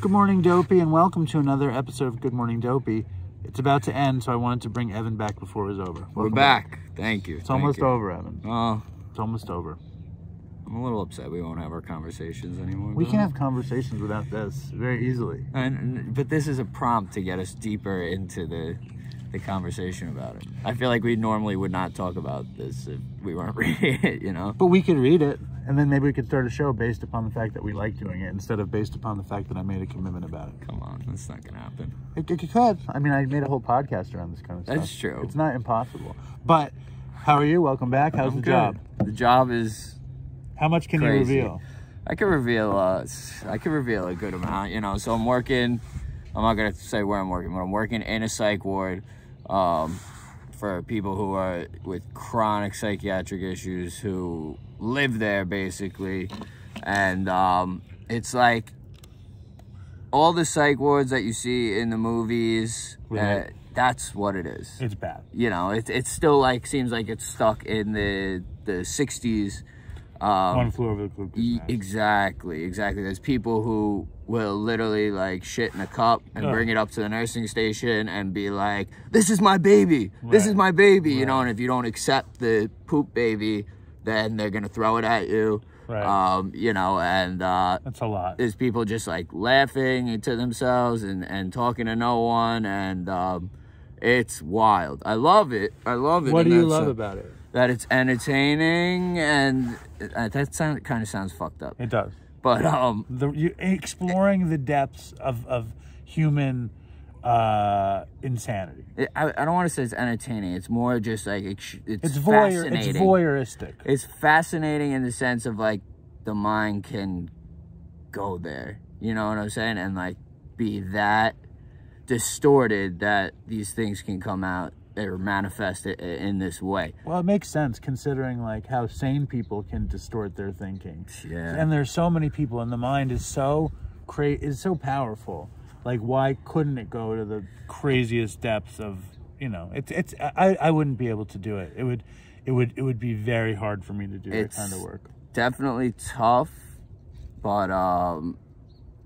Good morning, Dopey, and welcome to another episode of Good Morning, Dopey. It's about to end, so I wanted to bring Evan back before it was over. We're back. Thank you. It's almost over, Evan. Oh. It's almost over. I'm a little upset we won't have our conversations anymore. We can have conversations without this very easily. But this is a prompt to get us deeper into the conversation about it. I feel like we normally would not talk about this if we weren't reading it, you know? But we could read it, and then maybe we could start a show based upon the fact that we like doing it instead of based upon the fact that I made a commitment about it. Come on, that's not going to happen. It could. I mean, I made a whole podcast around this kind of stuff. That's true. It's not impossible. But how are you? Welcome back. How's the job? The job is How much can crazy. you reveal? I can reveal a good amount, you know. So I'm working, I'm not going to say where I'm working, but I'm working in a psych ward for people who are with chronic psychiatric issues who live there, basically. And it's like all the psych wards that you see in the movies, Right. That's what it is. It's bad. You know, it's still like, seems like it's stuck in the 60s. One flew over the cuckoo's nest. Exactly. There's people who will literally like shit in a cup and bring it up to the nursing station and be like, this is my baby. This is my baby. You know, and if you don't accept the poop baby, then they're going to throw it at you. Right. You know, and that's a lot. There's people just like laughing to themselves and talking to no one. And it's wild. I love it. What do you love about it? That it's entertaining, and that kind of sounds fucked up. It does. But exploring the depths of human insanity. I don't want to say it's entertaining. It's more just like it's fascinating. It's voyeuristic. It's fascinating in the sense of like the mind can go there. You know what I'm saying? And like be that distorted that these things can come out or manifest it in this way. Well, it makes sense considering like how sane people can distort their thinking. Yeah. And there's so many people, and the mind is so powerful. Like, why couldn't it go to the craziest depths of, you know? I wouldn't be able to do it. It would be very hard for me to do that kind of work. Definitely tough, but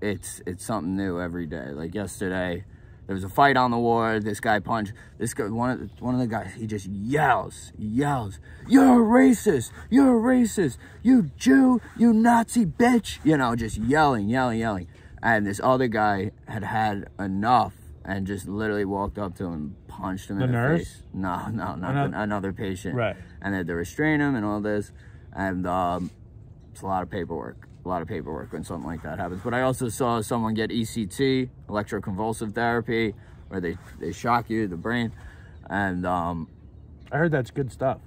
it's something new every day. Like yesterday, there was a fight on the ward. This guy punched this guy. One of the guys. He just yells. "You're a racist! You're a racist! You Jew! You Nazi bitch!" You know, just yelling. And this other guy had enough and just literally walked up to him and punched him in the face. No, not another patient. Right. And they had to restrain him and all this. And it's a lot of paperwork. When something like that happens. But I also saw someone get ECT, electroconvulsive therapy, where they shock you, the brain. And I heard that's good stuff.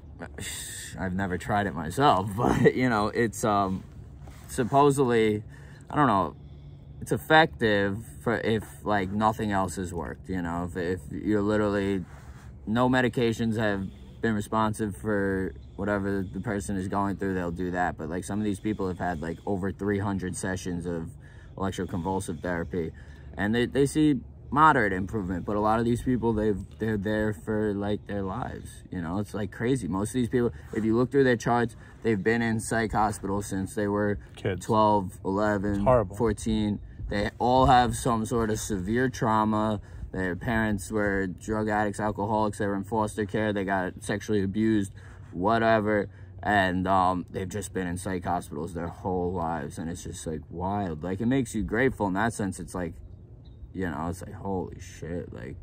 I've never tried it myself, but you know, it's supposedly, I don't know, it's effective for if like nothing else has worked. You know, if you're literally, no medications have been responsive for whatever the person is going through, they'll do that. But like some of these people have had like over 300 sessions of electroconvulsive therapy, and they see moderate improvement. But a lot of these people, they're there for like their lives. You know, it's like crazy. Most of these people, if you look through their charts, they've been in psych hospitals since they were kids. 12, 11, 14. They all have some sort of severe trauma. Their parents were drug addicts, alcoholics. They were in foster care. They got sexually abused, whatever. And they've just been in psych hospitals their whole lives. And it's just like wild. Like, it makes you grateful in that sense. It's like, you know, it's like, holy shit. Like,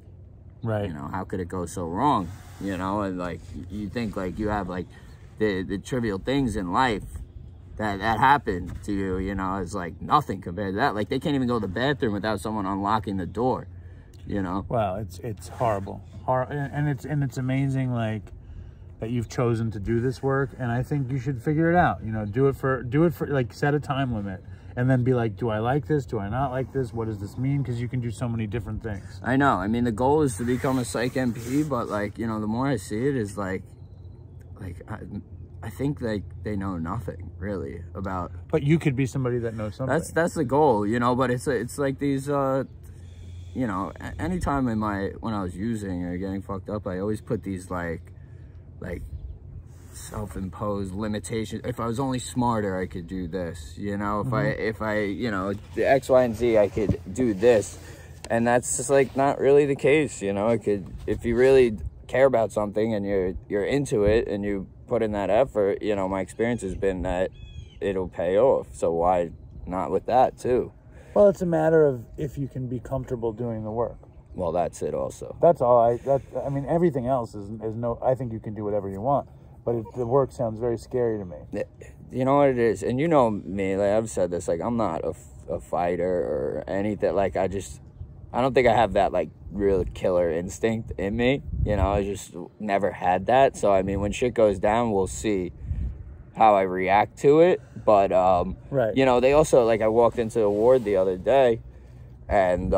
right. You know, how could it go so wrong? You know, and like, you think like you have like the trivial things in life that happen to you, you know, it's like nothing compared to that. Like, they can't even go to the bathroom without someone unlocking the door. You know, well, it's horrible, and it's amazing, like, that you've chosen to do this work, and I think you should figure it out. You know, do it for like, set a time limit, and then be like, do I like this? Do I not like this? What does this mean? Because you can do so many different things. I know. I mean, the goal is to become a psych MP, but like, you know, the more I see it is like I think like they know nothing really about. But you could be somebody that knows something. That's the goal, you know. But it's like these. You know, anytime when I was using or getting fucked up, I always put these like self-imposed limitations. If I was only smarter, I could do this, you know, if I, you know, the X, Y, and Z, I could do this. And that's just like not really the case, you know. If you really care about something and you're into it and you put in that effort, you know, my experience has been that it'll pay off. So why not with that too? Well, it's a matter of if you can be comfortable doing the work. Well, that's it also. That's all I mean, everything else is no, I think you can do whatever you want, but the work sounds very scary to me. You know what it is? And you know me, like I've said this, like I'm not a fighter or anything. Like I don't think I have that like real killer instinct in me. You know, I just never had that. So, I mean, when shit goes down, we'll see how I react to it. But, right. You know, they also, like I walked into the ward the other day and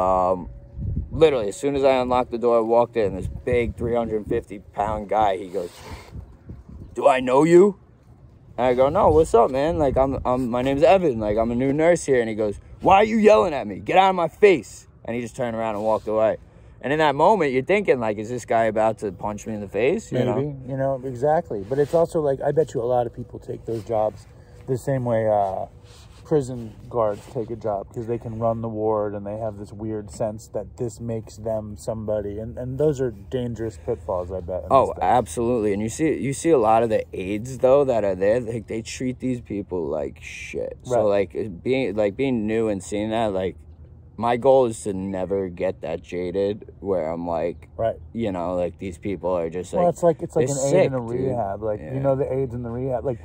literally as soon as I unlocked the door, I walked in, this big 350-pound guy, he goes, "Do I know you?" And I go, "No, what's up, man? Like, my name's Evan. Like, I'm a new nurse here." And he goes, "Why are you yelling at me? Get out of my face." And he just turned around and walked away. And in that moment, you're thinking, like, is this guy about to punch me in the face? You Maybe, you know, exactly. But it's also like, I bet you a lot of people take those jobs the same way prison guards take a job, because they can run the ward and they have this weird sense that this makes them somebody. And those are dangerous pitfalls, I bet. Oh, absolutely. And you see a lot of the aides, though, that are there, like, they treat these people like shit. Right. So, like, being new and seeing that, like, my goal is to never get that jaded where I'm like, right, you know, like these people are just like, well, it's like an sick, aide in a rehab. Like, you know, the aides in the rehab, like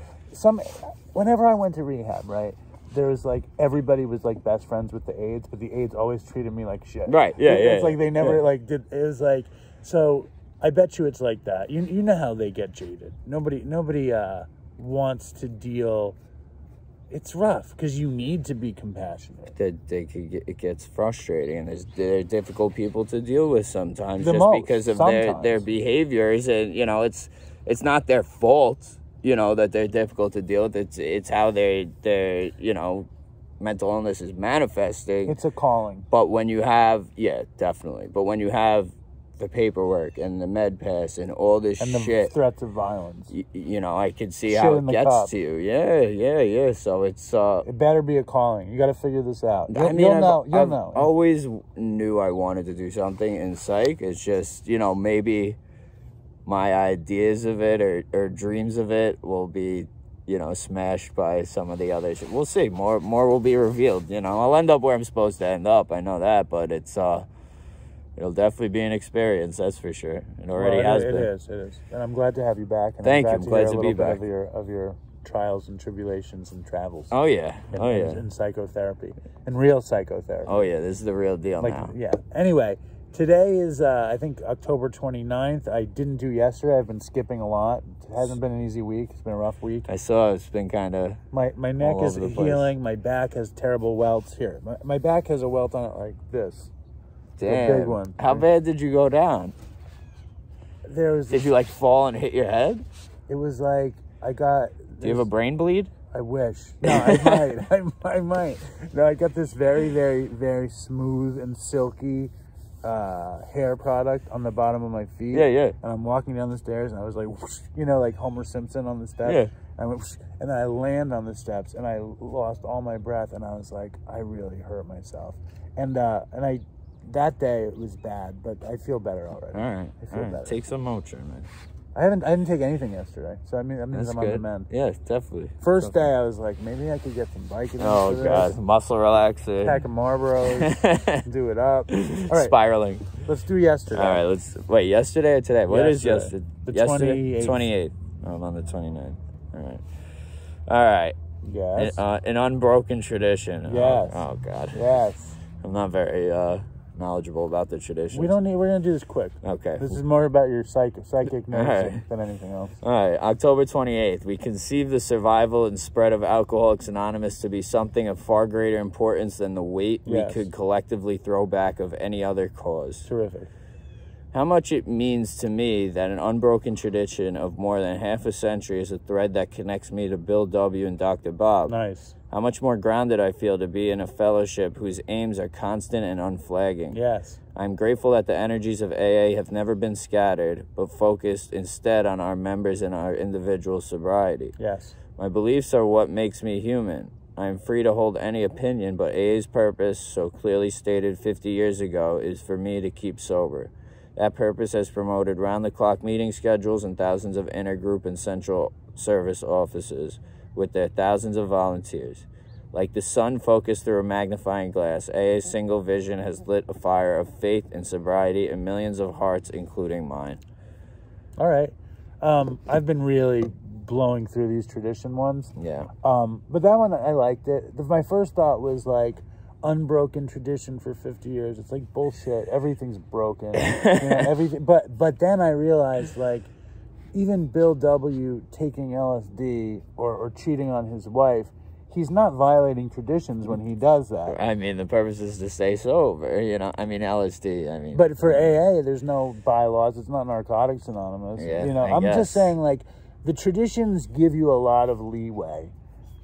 whenever I went to rehab, right, there was like, everybody was like best friends with the aides, but the aides always treated me like shit. Right. Yeah. It's like they never like did. It was like, so I bet you it's like that. You know how they get jaded. Nobody wants to deal. It's rough because you need to be compassionate. It gets frustrating, and they're difficult people to deal with sometimes, because of their behaviors, and you know it's not their fault, you know, that they're difficult to deal with. It's how their you know, mental illness is manifesting. It's a calling. But when you have definitely. But when you have the paperwork and the med pass and all this and shit, the threats of violence, you know, I can see how it gets to you. Yeah. So it's it better be a calling. You got to figure this out. I mean, you'll know. Always knew I wanted to do something in psych. It's just, you know, maybe my ideas of it or dreams of it will be, you know, smashed by some of the others. We'll see. More will be revealed. You know, I'll end up where I'm supposed to end up. I know that, but it'll definitely be an experience, that's for sure. It already has been. It is. And I'm glad to have you back. And Thank you. I'm glad to be back. Of your trials and tribulations and travels. Oh, yeah. In psychotherapy. And real psychotherapy. Oh, yeah. This is the real deal now. Yeah. Anyway, today is, I think, October 29th. I didn't do yesterday. I've been skipping a lot. It hasn't been an easy week. It's been a rough week. I saw it's been kind of My neck is healing. My back has terrible welts. Here. My back has a welt on it like this. Damn. A big one. How bad did you go down? Did you like fall and hit your head? It was like I got. Do you have a brain bleed? I wish. No, I might. I might. No, I got this very, very, very smooth and silky hair product on the bottom of my feet. Yeah. And I'm walking down the stairs, and I was like, whoosh, you know, like Homer Simpson on the steps. Yeah. I went, whoosh, and then I land on the steps, and I lost all my breath, and I was like, I really hurt myself, and I. That day it was bad, but I feel better already. All right. I feel better. Take some Motrin, man. I didn't take anything yesterday, so I mean I'm on the mend. Yeah, definitely. First day I was like, maybe I could get some biking. Oh God, muscle relaxer. Pack of Marlboros, do it up. All right, spiraling. Let's do yesterday. All right, wait. Yesterday or today? What is yesterday? The 28th. Oh, I'm on the 29th. All right. Yes. An unbroken tradition. Yes. Oh God. Yes. I'm not very knowledgeable about the tradition. We're gonna do this quick. Okay. This is more about your psychic nursing than anything else. All right. October 28th. We conceive the survival and spread of Alcoholics Anonymous to be something of far greater importance than the weight we could collectively throw back of any other cause. Terrific. how much it means to me that an unbroken tradition of more than half a century is a thread that connects me to Bill W. and Dr. Bob. Nice. How much more grounded I feel to be in a fellowship whose aims are constant and unflagging. Yes. I'm grateful that the energies of AA have never been scattered, but focused instead on our members and our individual sobriety. Yes. My beliefs are what makes me human. I am free to hold any opinion, but AA's purpose, so clearly stated 50 years ago, is for me to keep sober. That purpose has promoted round-the-clock meeting schedules and thousands of intergroup and central service offices with their thousands of volunteers. Like the sun focused through a magnifying glass, AA's single vision has lit a fire of faith and sobriety in millions of hearts, including mine. All right. I've been really blowing through these tradition ones. Yeah. But that one, I liked it. My first thought was like, unbroken tradition for 50 years. It's like bullshit. Everything's broken. Everything. But then I realized, like, even Bill W. taking LSD or cheating on his wife, he's not violating traditions when he does that. I mean, the purpose is to stay sober, I mean, LSD, But for AA, there's no bylaws. It's not Narcotics Anonymous. Yeah, I'm just saying, like, the traditions give you a lot of leeway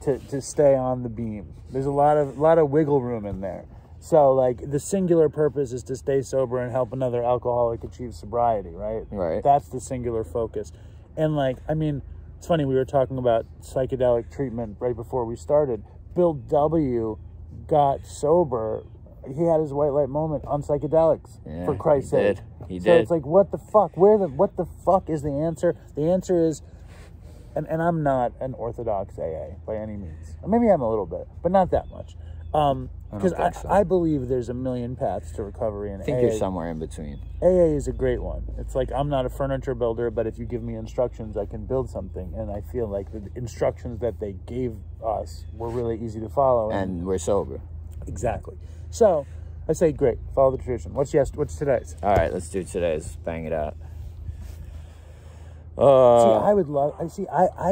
to stay on the beam. There's a lot of wiggle room in there. So, like, the singular purpose is to stay sober and help another alcoholic achieve sobriety, right? Right. That's the singular focus. And, like, I mean, it's funny, we were talking about psychedelic treatment right before we started. Bill W. got sober. He had his white light moment on psychedelics, for Christ's sake. He did. So it's like, what the fuck? What the fuck is the answer? The answer is, and I'm not an orthodox AA by any means. Maybe I'm a little bit, but not that much. Because I believe there's a million paths to recovery, and I think you're somewhere in between. AA is a great one. It's like, I'm not a furniture builder, but if you give me instructions, I can build something. And I feel like the instructions that they gave us were really easy to follow. And we're sober. Exactly. So I say, great, follow the tradition. What's today's? All right, let's do today's. Bang it out. I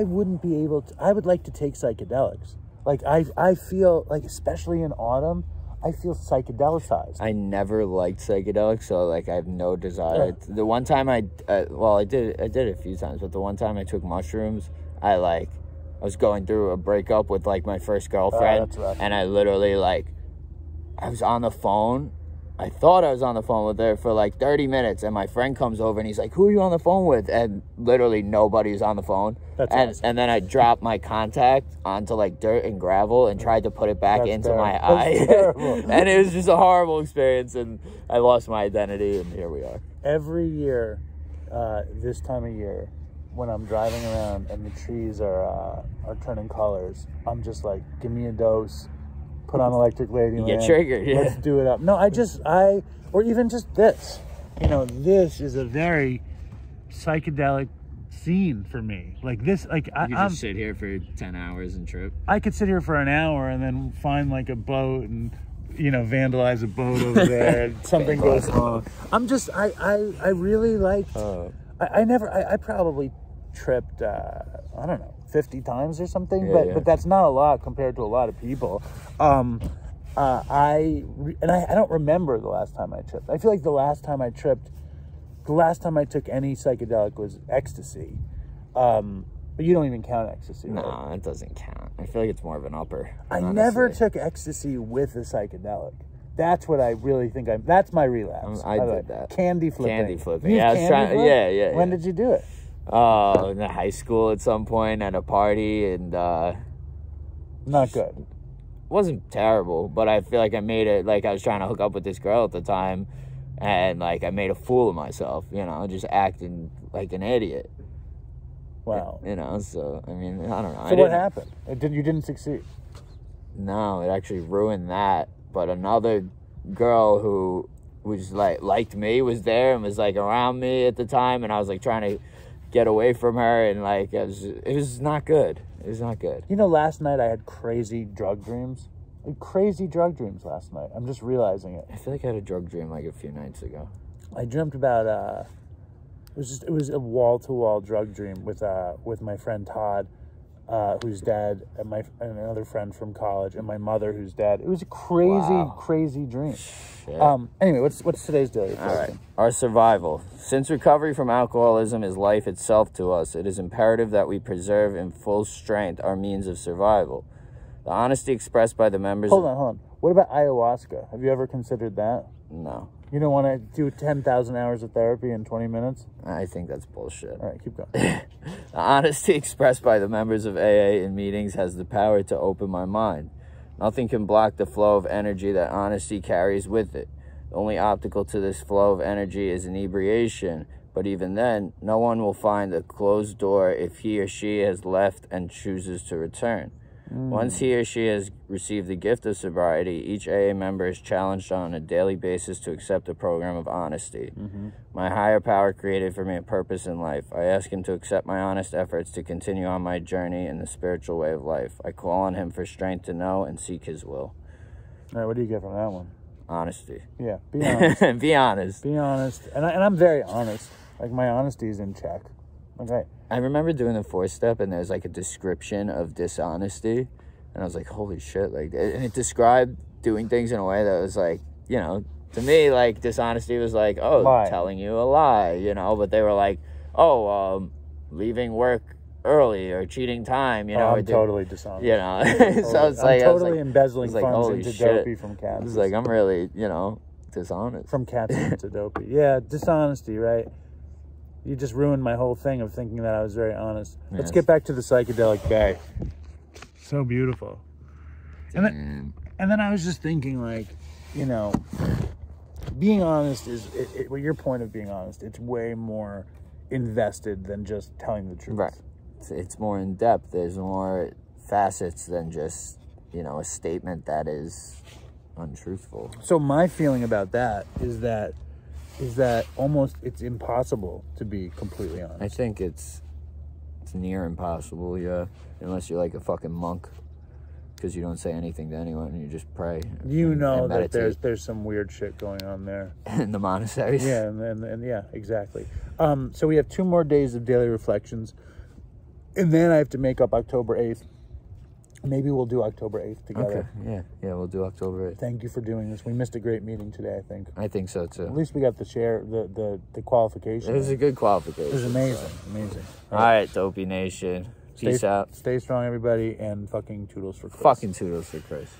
wouldn't be able to. I would like to take psychedelics. Like, I feel like, especially in autumn, I feel psychedelicized. I never liked psychedelics, so, like, I have no desire. Yeah. The one time I did it a few times, but the one time I took mushrooms, I was going through a breakup with, like, my first girlfriend, that's rough. and I literally, like, I was on the phone. I thought I was on the phone with her for like 30 minutes, and my friend comes over and he's like, "Who are you on the phone with?" And literally nobody's on the phone. And then I dropped my contact onto like dirt and gravel and tried to put it back into my eye. And it was just a horrible experience, and I lost my identity, and here we are. Every year, this time of year, when I'm driving around and the trees are turning colors, I'm just like, give me a dose. Put on Electric Ladyland. You get triggered, yeah. Let's do it up. No, or even just this. This is a very psychedelic scene for me. Like this, like you just sit here for 10 hours and trip. I could sit here for an hour and then find like a boat and vandalize a boat over there and something goes wrong. I really liked. I probably tripped. I don't know, 50 times or something, but that's not a lot compared to a lot of people. I don't remember the last time I tripped. I feel like the last time I took any psychedelic was ecstasy. But you don't even count ecstasy, right? No, it doesn't count. I feel like it's more of an upper. I never took ecstasy with a psychedelic. That's what I really think that's my relapse. I did that. Candy flipping. Candy flipping. Yeah, I was trying. Yeah. When did you do it? In high school at some point at a party, and not good. Wasn't terrible, but I feel like I made it, like I was trying to hook up with this girl at the time, and like I made a fool of myself, just acting like an idiot. Wow. So I mean, I don't know. So what happened? You didn't succeed? No, it actually ruined that. But another girl who was liked me was there and was like around me at the time, and I was like trying to get away from her, and like it was not good. It was not good. Last night I had crazy drug dreams. Crazy drug dreams last night. I'm just realizing it. I feel like I had a drug dream like a few nights ago. I dreamt about it was a wall-to-wall drug dream with my friend Todd, who's dead, and another friend from college, and my mother who's dead. It was a crazy dream. shit. Anyway, what's today's daily? All right. Our survival. Since recovery from alcoholism is life itself to us, it is imperative that we preserve in full strength our means of survival. The honesty expressed by the members... Hold on. What about ayahuasca? Have you ever considered that? No. You don't want to do 10,000 hours of therapy in 20 minutes? I think that's bullshit. All right, keep going. The honesty expressed by the members of AA in meetings has the power to open my mind. Nothing can block the flow of energy that honesty carries with it. The only obstacle to this flow of energy is inebriation, but even then, no one will find a closed door if he or she has left and chooses to return. Once he or she has received the gift of sobriety, each AA member is challenged on a daily basis to accept a program of honesty. My higher power created for me a purpose in life. I ask him to accept my honest efforts to continue on my journey in the spiritual way of life. I call on him for strength to know and seek his will. All right, what do you get from that one? Honesty. Yeah, be honest. Be honest. Be honest. And I'm very honest. Like, my honesty is in check. Okay. I remember doing the 4-step, and there's like a description of dishonesty, and I was like, holy shit. Like, and it described doing things in a way that was like, you know, to me, like, dishonesty was like, oh, lie. Telling you a lie, you know, but they were like, oh, leaving work early or cheating time, you know. I'm totally dishonest. You know, so it's like, I'm totally embezzling like, funds into dopey from cats. It's like, I'm really, you know, dishonest. From cats into dopey. Yeah, dishonesty, right? You just ruined my whole thing of thinking that I was very honest. Yes. Let's get back to the psychedelic bay. So beautiful. And then I was just thinking, like, you know, being honest is, well, your point of being honest, it's way more invested than just telling the truth. Right. It's more in depth. There's more facets than just, you know, a statement that is untruthful. So my feeling about that is that almost it's impossible to be completely honest. I think it's near impossible, yeah, unless you're like a fucking monk, because you don't say anything to anyone and you just pray. You know that there's some weird shit going on there in the monasteries. Yeah, and yeah, exactly. So we have 2 more days of daily reflections, and then I have to make up October 8th. Maybe we'll do October 8th together. Okay, yeah, we'll do October 8th. Thank you for doing this. We missed a great meeting today, I think. I think so, too. At least we got the qualification. It was a good qualification. It was amazing, amazing. All right, Dopey Nation. Peace out. Stay strong, everybody, and fucking toodles for Christ. Fucking toodles for Christ.